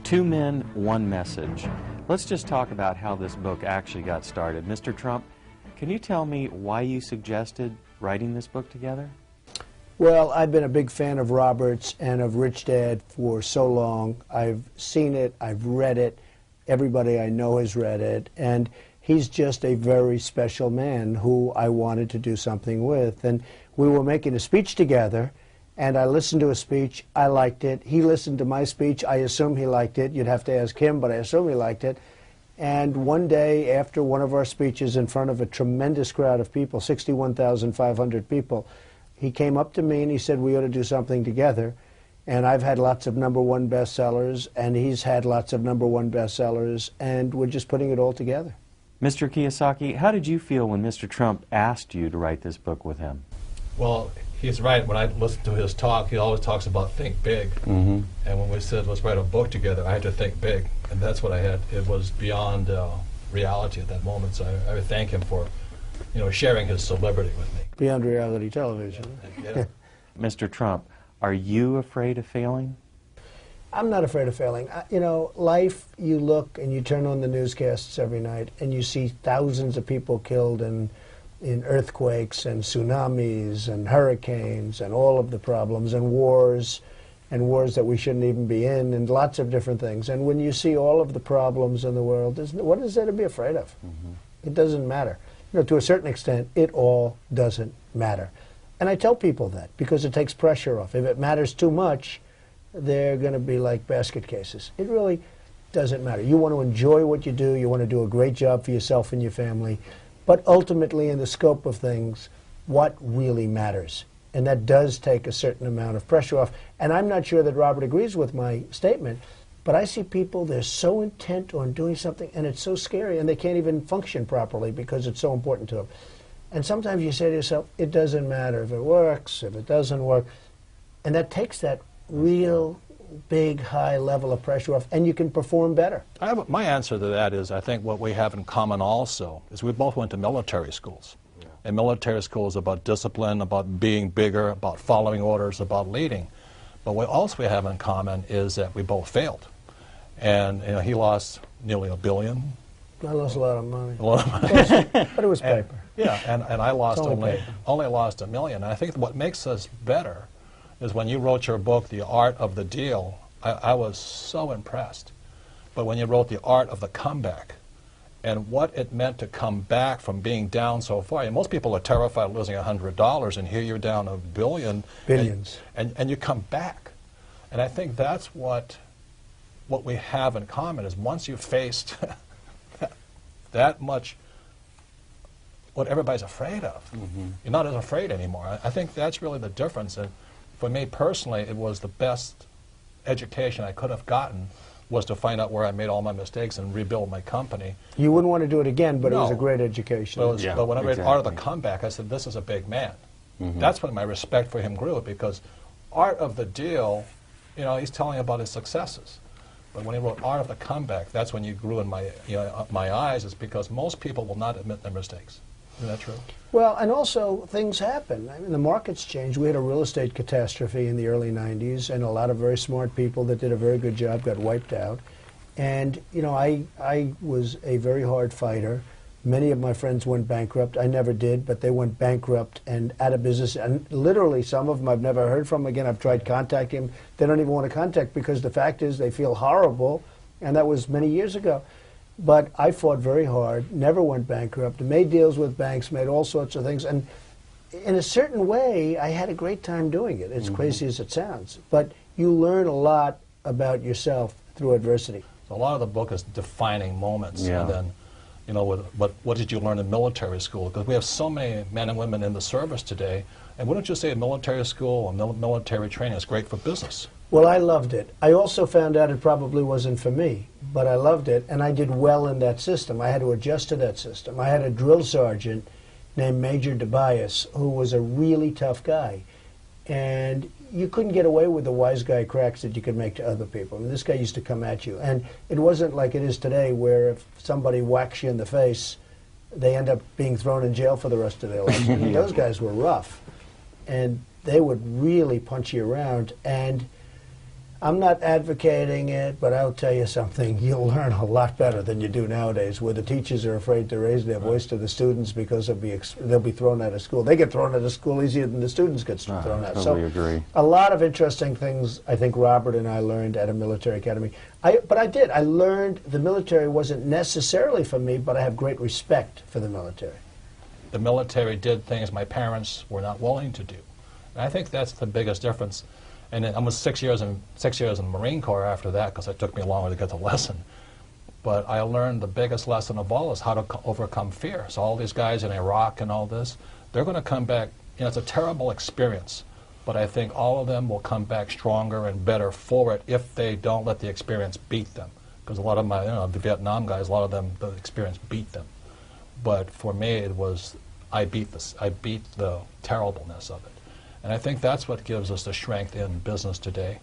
Two Men, One Message. Let's just talk about how this book actually got started. Mr. Trump, can you tell me why you suggested writing this book together? Well, I've been a big fan of Robert's and of Rich Dad for so long. I've seen it, I've read it, everybody I know has read it, and he's just a very special man who I wanted to do something with. And we were making a speech together, and I listened to his speech, I liked it. He listened to my speech, I assume he liked it. You'd have to ask him, but I assume he liked it. And one day, after one of our speeches in front of a tremendous crowd of people, 61,500 people, he came up to me and he said, we ought to do something together. And I've had lots of #1 bestsellers, and he's had lots of #1 bestsellers, and we're just putting it all together. Mr. Kiyosaki, how did you feel when Mr. Trump asked you to write this book with him? Well, he's right. When I listen to his talk, he always talks about think big. Mm-hmm. And when we said, let's write a book together, I had to think big. And that's what I had. It was beyond reality at that moment. So I would thank him for, sharing his celebrity with me. Beyond reality television. Yeah. Mr. Trump, are you afraid of failing? I'm not afraid of failing. Life, you look and you turn on the newscasts every night and you see thousands of people killed in earthquakes and tsunamis and hurricanes and all of the problems and wars that we shouldn't even be in and lots of different things. And when you see all of the problems in the world, what is there to be afraid of? Mm-hmm. It doesn't matter. To a certain extent, it all doesn't matter. And I tell people that because it takes pressure off. If it matters too much, they're going to be like basket cases. It really doesn't matter. You want to enjoy what you do. You want to do a great job for yourself and your family. But ultimately, in the scope of things, what really matters? And that does take a certain amount of pressure off. And I'm not sure that Robert agrees with my statement, but I see people, they're so intent on doing something, and it's so scary, and they can't even function properly because it's so important to them. And sometimes you say to yourself, it doesn't matter if it works, if it doesn't work. And that takes that real big, high level of pressure off, and you can perform better. My answer to that is I think what we have in common also is we both went to military schools. Yeah. And military school is about discipline, about being bigger, about following orders, about leading. But what else we have in common is that we both failed. And he lost nearly $1 billion. I lost a lot of money. A lot of money. But it was paper. And I lost only paper. lost $1 million. And I think what makes us better is when you wrote your book, The Art of the Deal, I was so impressed. But when you wrote The Art of the Comeback and what it meant to come back from being down so far, and most people are terrified of losing $100, and here you're down $1 billion. Billions. And you come back. And I think that's what we have in common is once you've faced that much what everybody's afraid of, you're not as afraid anymore. I think that's really the difference. And for me personally, it was the best education I could have gotten was to find out where I made all my mistakes and rebuild my company. You wouldn't want to do it again, but No. it was a great education. But when I read Art of the Comeback, I said, this is a big man. That's when my respect for him grew, because Art of the Deal, he's telling about his successes. But when he wrote Art of the Comeback, that's when you grew in my eyes, is because most people will not admit their mistakes. Isn't that true? Well, and also things happen. I mean, the market's changed. We had a real estate catastrophe in the early 90s, and a lot of very smart people that did a very good job got wiped out. And, I was a very hard fighter. Many of my friends went bankrupt. I never did, but they went bankrupt and out of business. And literally, some of them I've never heard from again. I've tried contacting them. They don't even want to contact because the fact is they feel horrible, and that was many years ago. But I fought very hard, never went bankrupt, made deals with banks, made all sorts of things. And in a certain way, I had a great time doing it, as crazy as it sounds. But you learn a lot about yourself through adversity. So a lot of the book is defining moments. Yeah. And then, what did you learn in military school? Because we have so many men and women in the service today. And wouldn't you say military school or military training is great for business? Well, I loved it. I also found out it probably wasn't for me, but I loved it, and I did well in that system. I had to adjust to that system. I had a drill sergeant named Major DeBias, who was a really tough guy, and you couldn't get away with the wise guy cracks that you could make to other people. I mean, this guy used to come at you, and it wasn't like it is today, where if somebody whacks you in the face, they end up being thrown in jail for the rest of their life. I mean, those guys were rough, and they would really punch you around, and I'm not advocating it, but I'll tell you something. You'll learn a lot better than you do nowadays, where the teachers are afraid to raise their voice to the students because they'll be thrown out of school. They get thrown out of school easier than the students get thrown out. I totally agree. A lot of interesting things I think Robert and I learned at a military academy. But I learned the military wasn't necessarily for me, but I have great respect for the military. The military did things my parents were not willing to do. And I think that's the biggest difference. And I was 6 years in the Marine Corps after that, because it took me longer to get the lesson. But I learned the biggest lesson of all is how to overcome fear. So all these guys in Iraq and all this, they're going to come back. You know, it's a terrible experience, but I think all of them will come back stronger and better for it if they don't let the experience beat them. Because a lot of the Vietnam guys, a lot of them, the experience beat them. But for me, it was I beat the terribleness of it. And I think that's what gives us the strength in business today.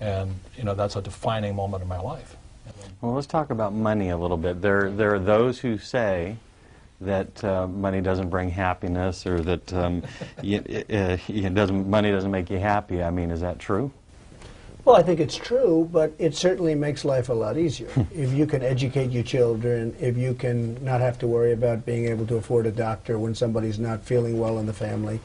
And, that's a defining moment in my life. Well, let's talk about money a little bit. There are those who say that money doesn't bring happiness, or that money doesn't make you happy. I mean, is that true? Well, I think it's true, but it certainly makes life a lot easier. If you can educate your children, if you can not have to worry about being able to afford a doctor when somebody's not feeling well in the family,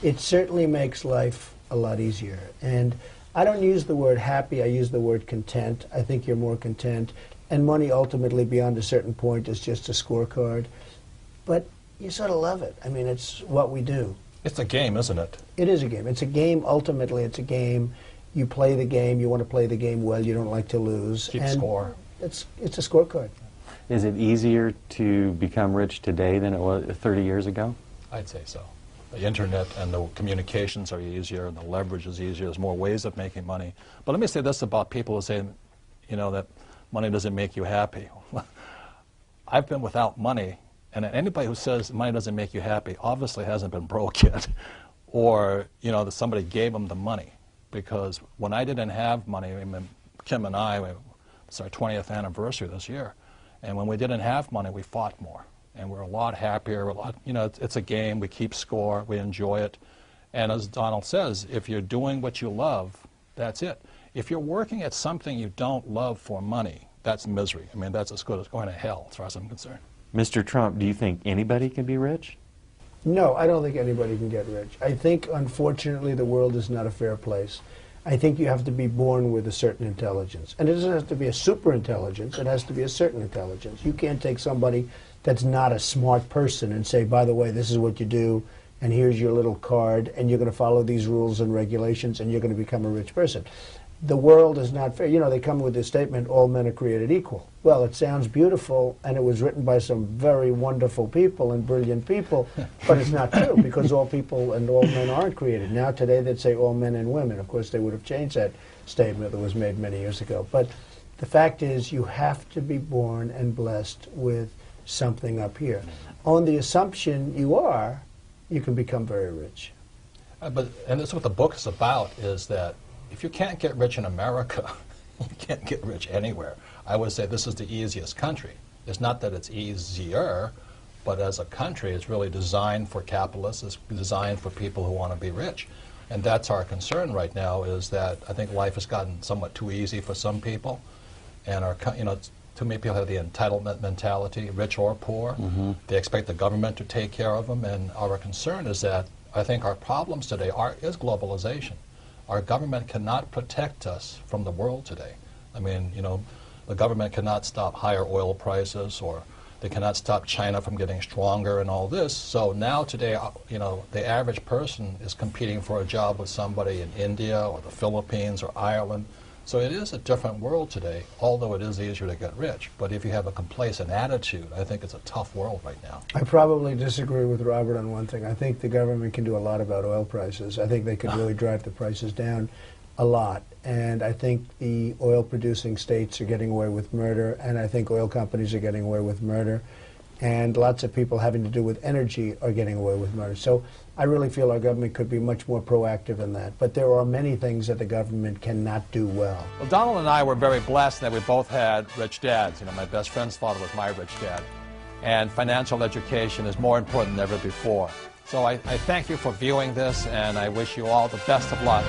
it certainly makes life a lot easier. And I don't use the word happy, I use the word content. I think you're more content. And money ultimately, beyond a certain point, is just a scorecard. But you sort of love it. I mean, it's what we do. It's a game, isn't it? It is a game. It's a game. Ultimately, it's a game. You play the game. You want to play the game well. You don't like to lose. Keep score. It's a scorecard. Is it easier to become rich today than it was 30 years ago? I'd say so. The internet and the communications are easier, and the leverage is easier. There's more ways of making money. But let me say this about people who say, that money doesn't make you happy. I've been without money, and anybody who says money doesn't make you happy obviously hasn't been broke yet, or that somebody gave them the money. Because when I didn't have money, Kim and I, it's our 20th anniversary this year, and when we didn't have money, we fought more. And we're a lot happier. It's a game. We keep score. We enjoy it. And as Donald says, if you're doing what you love, that's it. If you're working at something you don't love for money, that's misery. I mean, that's as good as going to hell, as far as I'm concerned. Mr. Trump, do you think anybody can be rich? No, I don't think anybody can get rich. I think, unfortunately, the world is not a fair place. I think you have to be born with a certain intelligence. And it doesn't have to be a super intelligence. It has to be a certain intelligence. You can't take somebody that's not a smart person and say, by the way, this is what you do, and here's your little card, and you're going to follow these rules and regulations, and you're going to become a rich person. The world is not fair. They come with this statement, all men are created equal. Well, it sounds beautiful, and it was written by some very wonderful people and brilliant people, but it's not true, because all people and all men aren't created. Now, today, they'd say all men and women. Of course, they would have changed that statement that was made many years ago. But the fact is, you have to be born and blessed with something up here. On the assumption you can become very rich. And that's what the book is about, is that if you can't get rich in America, you can't get rich anywhere. I would say this is the easiest country. It's not that it's easier, but as a country, it's really designed for capitalists. It's designed for people who want to be rich. And that's our concern right now, is that I think life has gotten somewhat too easy for some people. And too many people have the entitlement mentality, rich or poor. Mm-hmm. They expect the government to take care of them. And our concern is that I think our problems today is globalization. Our government cannot protect us from the world today. I mean, the government cannot stop higher oil prices, or they cannot stop China from getting stronger and all this. So now today, the average person is competing for a job with somebody in India or the Philippines or Ireland. So it is a different world today, although it is easier to get rich. But if you have a complacent attitude, I think it's a tough world right now. I probably disagree with Robert on one thing. I think the government can do a lot about oil prices. I think they could really drive the prices down a lot. And I think the oil-producing states are getting away with murder, and I think oil companies are getting away with murder. And lots of people having to do with energy are getting away with murder. So I really feel our government could be much more proactive in that. But there are many things that the government cannot do well. Well, Donald and I were very blessed that we both had rich dads. My best friend's father was my rich dad. And financial education is more important than ever before. So I thank you for viewing this, and I wish you all the best of luck.